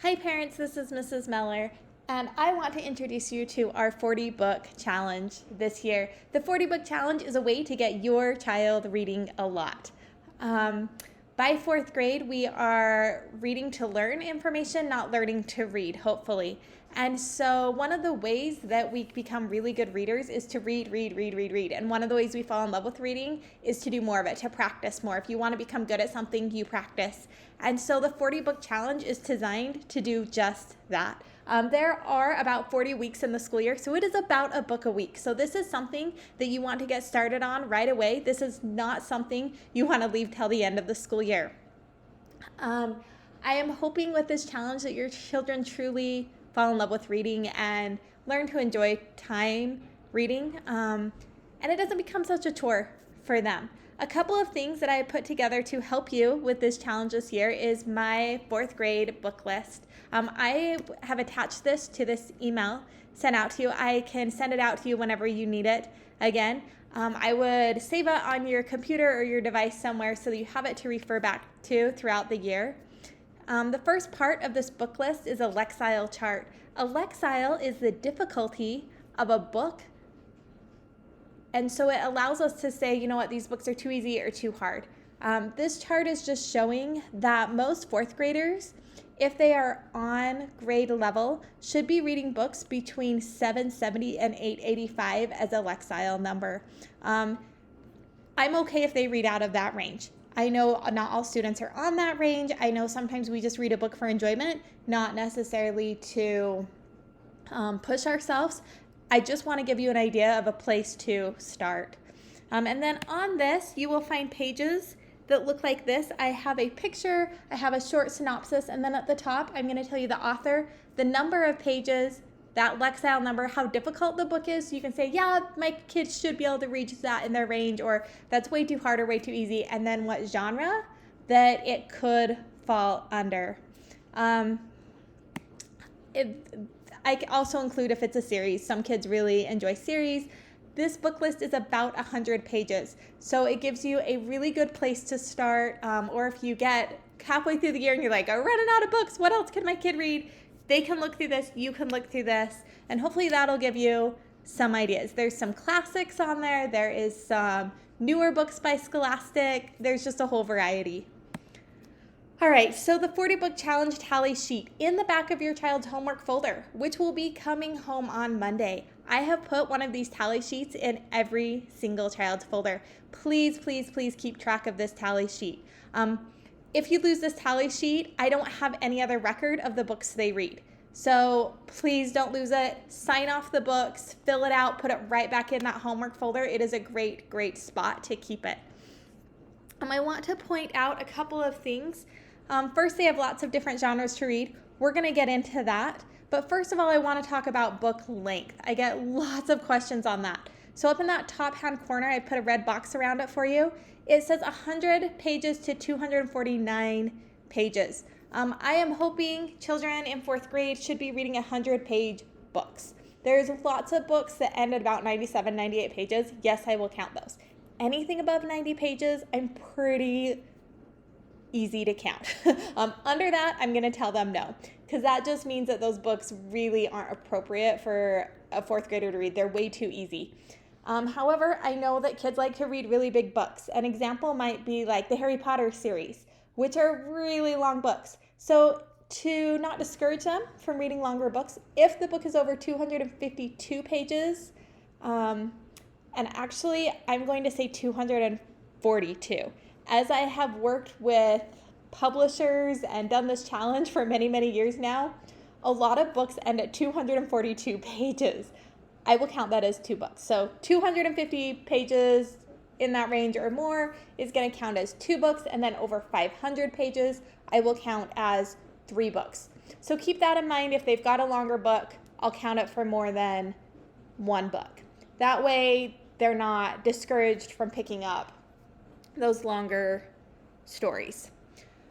Hi parents, this is Mrs. Meller, and I want to introduce you to our 40 book challenge this year. The 40 book challenge is a way to get your child reading a lot. By fourth grade, we are reading to learn information, not learning to read, hopefully. And so one of the ways that we become really good readers is to read. And one of the ways we fall in love with reading is to do more of it, to practice more. If you want to become good at something, you practice. And so the 40 book challenge is designed to do just that. There are about 40 weeks in the school year, so it is about a book a week. So this is something that you want to get started on right away. This is not something you want to leave till the end of the school year. I am hoping with this challenge that your children truly fall in love with reading and learn to enjoy time reading, and it doesn't become such a chore for them. A couple of things that I put together to help you with this challenge this year is my fourth grade book list. I have attached this to this email sent out to you. I can send it out to you whenever you need it. Again, I would save it on your computer or your device somewhere so that you have it to refer back to throughout the year. The first part of this book list is a Lexile chart. A Lexile is the difficulty of a book, and so it allows us to say, you know what, these books are too easy or too hard. This chart is just showing that most fourth graders, if they are on grade level, should be reading books between 770 and 885 as a Lexile number. I'm okay if they read out of that range. I know not all students are on that range. I know sometimes we just read a book for enjoyment, not necessarily to push ourselves. I just want to give you an idea of a place to start. And then on this, you will find pages that look like this. I have a picture, I have a short synopsis, and then at the top, I'm going to tell you the author, the number of pages, that Lexile number, how difficult the book is. So you can say, yeah, my kids should be able to reach that in their range, or that's way too hard or way too easy, and then what genre that it could fall under. I also include if it's a series. Some kids really enjoy series. This book list is about 100 pages, so it gives you a really good place to start, or if you get halfway through the year and you're like, I'm running out of books, what else can my kid read? They can look through this, you can look through this, and hopefully that'll give you some ideas. There's some classics on there, there is some newer books by Scholastic, there's just a whole variety. All right, so the 40 book challenge tally sheet in the back of your child's homework folder, which will be coming home on Monday. I have put one of these tally sheets in every single child's folder. Please keep track of this tally sheet. If you lose this tally sheet, I don't have any other record of the books they read. So please don't lose it. Sign off the books, fill it out, put it right back in that homework folder. It is a great spot to keep it. I want to point out a couple of things. First, they have lots of different genres to read. We're going to get into that. But first of all, I want to talk about book length. I get lots of questions on that. So up in that top hand corner, I put a red box around it for you. It says 100 pages to 249 pages. I am hoping children in fourth grade should be reading 100-page books. There's lots of books that end at about 97, 98 pages. Yes, I will count those. Anything above 90 pages, I'm pretty easy to count. Under that, I'm going to tell them no, because that just means that those books really aren't appropriate for a fourth grader to read. They're way too easy. However, I know that kids like to read really big books. An example might be like the Harry Potter series, which are really long books. So to not discourage them from reading longer books, if the book is over 252 pages, and actually I'm going to say 242. As I have worked with publishers and done this challenge for many years now, a lot of books end at 242 pages. I will count that as 2 books. So 250 pages in that range or more is going to count as 2 books, and then over 500 pages, I will count as 3 books. So keep that in mind. If they've got a longer book, I'll count it for more than 1 book. That way, they're not discouraged from picking up those longer stories.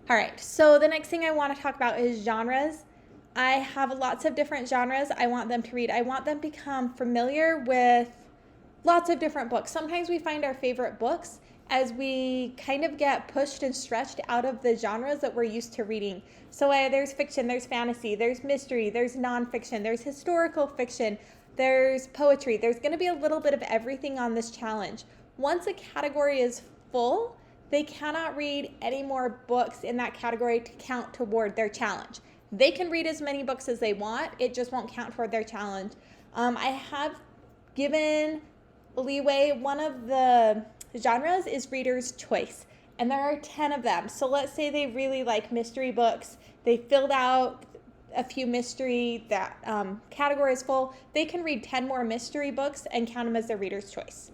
All right, so the next thing I want to talk about is genres. I have lots of different genres I want them to read. I want them to become familiar with lots of different books. Sometimes we find our favorite books as we kind of get pushed and stretched out of the genres that we're used to reading. So there's fiction, there's fantasy, there's mystery, there's nonfiction, there's historical fiction, there's poetry. There's going to be a little bit of everything on this challenge. Once a category is full, they cannot read any more books in that category to count toward their challenge. They can read as many books as they want. It just won't count toward their challenge. I have given leeway. One of the genres is reader's choice, and there are 10 of them. So let's say they really like mystery books. They filled out a few mystery, that category is full. They can read 10 more mystery books and count them as their reader's choice.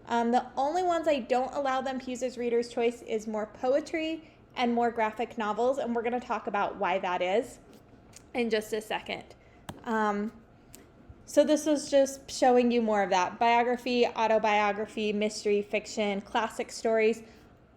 The only ones I don't allow them to use as reader's choice is more poetry and more graphic novels, and we're going to talk about why that is in just a second. So this was just showing you more of that. Biography, autobiography, mystery, fiction, classic stories.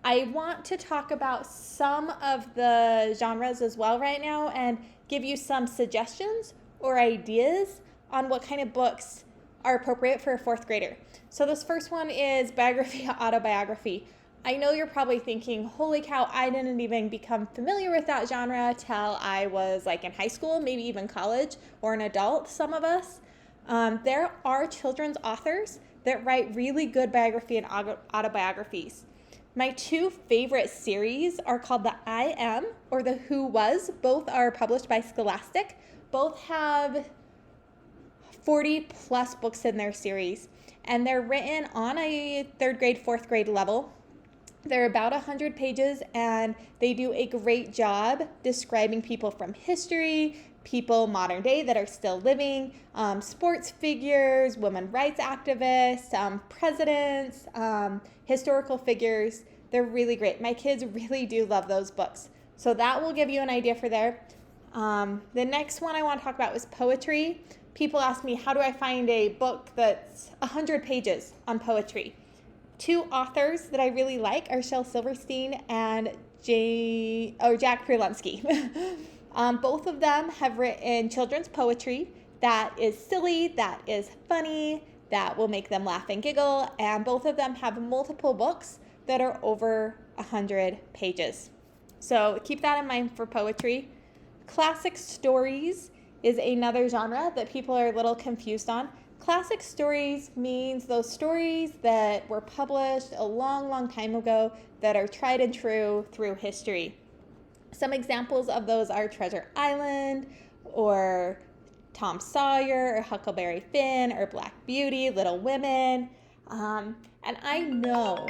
I want to talk about some of the genres as well right now and give you some suggestions or ideas on what kind of books are appropriate for a fourth grader. So this first one is biography, autobiography. I know you're probably thinking, holy cow, I didn't even become familiar with that genre till I was like in high school, maybe even college, or an adult, some of us. There are children's authors that write really good biography and autobiographies. My two favorite series are called the I Am or the Who Was. Both are published by Scholastic. Both have 40 plus books in their series, and they're written on a third grade, fourth grade level. They're about 100 pages, and they do a great job describing people from history, people modern day that are still living, sports figures, women rights activists, presidents, historical figures. They're really great. My kids really do love those books. So that will give you an idea for there. The next one I want to talk about was poetry. People ask me, how do I find a book that's 100 pages on poetry? Two authors that I really like are Shel Silverstein and Jack Prelunsky. Both of them have written children's poetry that is silly, that is funny, that will make them laugh and giggle, and both of them have multiple books that are over 100 pages. So keep that in mind for poetry. Classic stories is another genre that people are a little confused on. Classic stories means those stories that were published a long, long time ago that are tried and true through history. Some examples of those are Treasure Island, or Tom Sawyer, or Huckleberry Finn, or Black Beauty, Little Women. And I know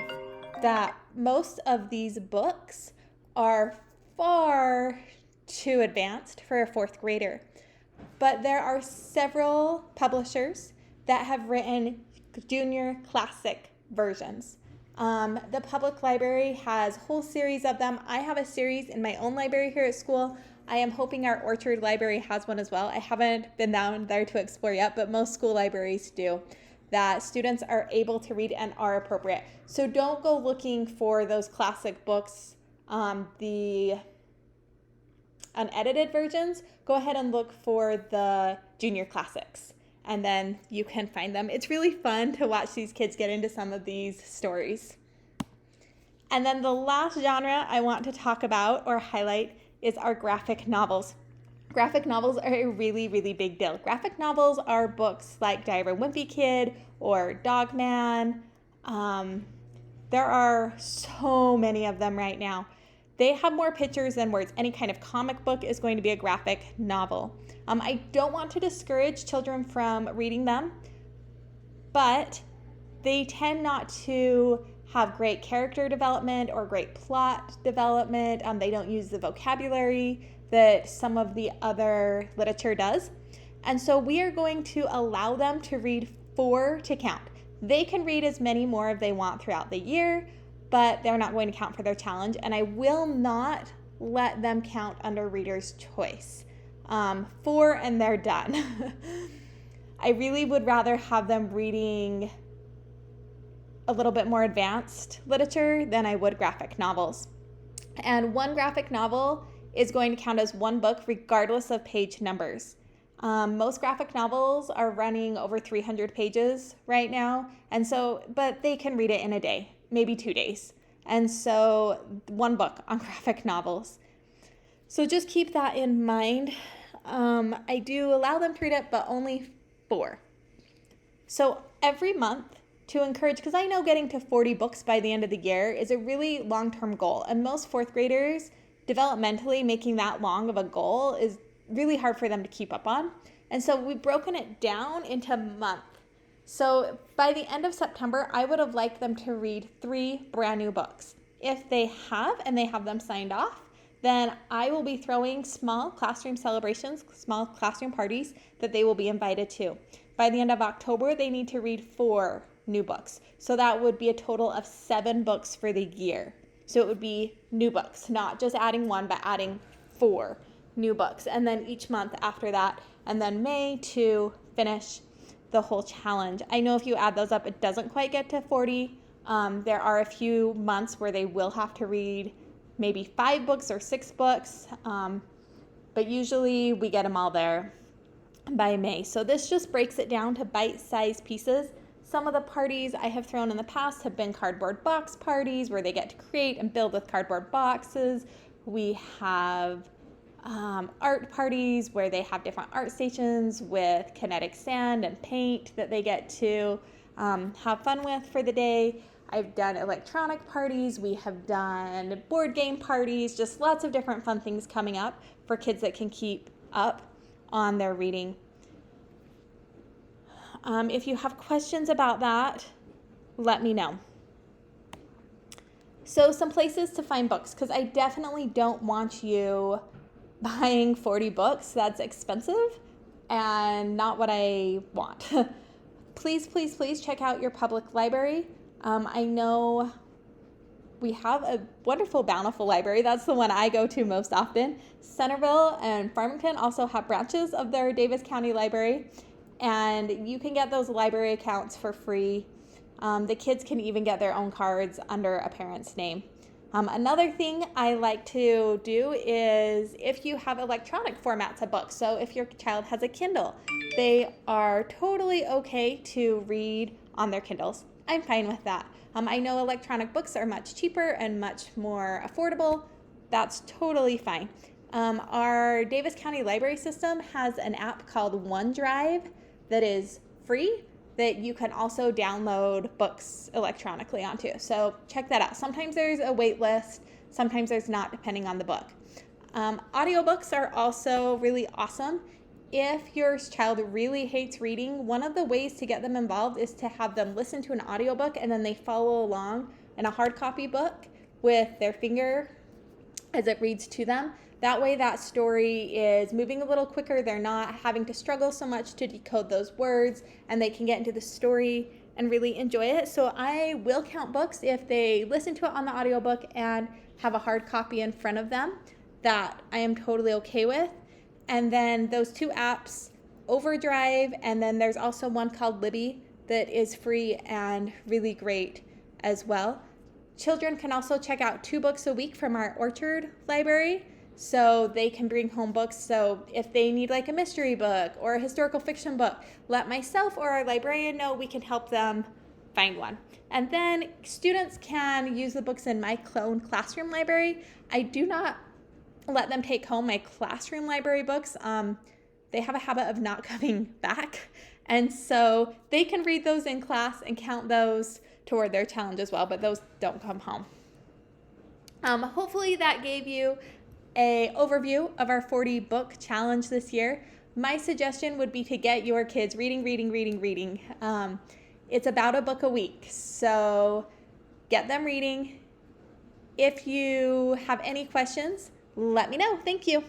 that most of these books are far too advanced for a fourth grader. But there are several publishers that have written junior classic versions. The public library has a whole series of them. I have a series in my own library here at school. I am hoping our Orchard library has one as well. I haven't been down there to explore yet, but most school libraries do, that students are able to read and are appropriate. So don't go looking for those classic books, the unedited versions. Go ahead and look for the junior classics, and then you can find them. It's really fun to watch these kids get into some of these stories. And then the last genre I want to talk about or highlight is our graphic novels. Graphic novels are a really, really big deal. Graphic novels are books like Diary of a Wimpy Kid or Dog Man. There are so many of them right now. They have more pictures than words. Any kind of comic book is going to be a graphic novel. I don't want to discourage children from reading them, but they tend not to have great character development or great plot development. They don't use the vocabulary that some of the other literature does. And so we are going to allow them to read 4 to count. They can read as many more as they want throughout the year, but they're not going to count for their challenge. And I will not let them count under reader's choice. 4 and they're done. I really would rather have them reading a little bit more advanced literature than I would graphic novels. And one graphic novel is going to count as one book regardless of page numbers. Most graphic novels are running over 300 pages right now, and so, but they can read it in a day. maybe 2 days. And so 1 book on graphic novels. So just keep that in mind. I do allow them to read it, but only 4. So every month to encourage, because I know getting to 40 books by the end of the year is a really long-term goal. And most 4th graders, developmentally, making that long of a goal is really hard for them to keep up on. And so we've broken it down into month. So by the end of September, I would have liked them to read 3 brand new books. If they have, and they have them signed off, then I will be throwing small classroom celebrations, small classroom parties that they will be invited to. By the end of October, they need to read 4 new books. So that would be a total of 7 books for the year. So it would be new books, not just adding 1, but adding 4 new books. And then each month after that, and then May to finish the whole challenge. I know if you add those up, it doesn't quite get to 40. There are a few months where they will have to read maybe 5 books or 6 books, but usually we get them all there by May. So this just breaks it down to bite-sized pieces. Some of the parties I have thrown in the past have been cardboard box parties where they get to create and build with cardboard boxes. We have art parties where they have different art stations with kinetic sand and paint that they get to have fun with for the day. I've done electronic parties, we have done board game parties, just lots of different fun things coming up for kids that can keep up on their reading. If you have questions about that, let me know. So some places to find books, because I definitely don't want you buying 40 books. That's expensive and not what I want. Please, please, please check out your public library. I know we have a wonderful, bountiful library. That's the one I go to most often. Centerville and Farmington also have branches of their Davis County Library, and you can get those library accounts for free. The kids can even get their own cards under a parent's name. Another thing I like to do is if you have electronic formats of books, so if your child has a Kindle, they are totally okay to read on their Kindles. I'm fine with that. I know electronic books are much cheaper and much more affordable. That's totally fine. Our Davis County Library System has an app called OneDrive that is free that you can also download books electronically onto. So check that out. Sometimes there's a wait list, sometimes there's not, depending on the book. Audiobooks are also really awesome. If your child really hates reading, one of the ways to get them involved is to have them listen to an audiobook and then they follow along in a hard copy book with their finger as it reads to them. That way that story is moving a little quicker. They're not having to struggle so much to decode those words, and they can get into the story and really enjoy it. So I will count books if they listen to it on the audiobook and have a hard copy in front of them. That I am totally okay with. And then those 2 apps, OverDrive, and then there's also one called Libby that is free and really great as well. Children can also check out 2 books a week from our Orchard library, so they can bring home books. So if they need like a mystery book or a historical fiction book, let myself or our librarian know. We can help them find one. And then students can use the books in my clone classroom library. I do not let them take home my classroom library books. They have a habit of not coming back. And so they can read those in class and count those toward their challenge as well, but those don't come home. Hopefully that gave you an overview of our 40 book challenge this year. My suggestion would be to get your kids reading. It's about a book a week, so get them reading. If you have any questions, let me know. Thank you.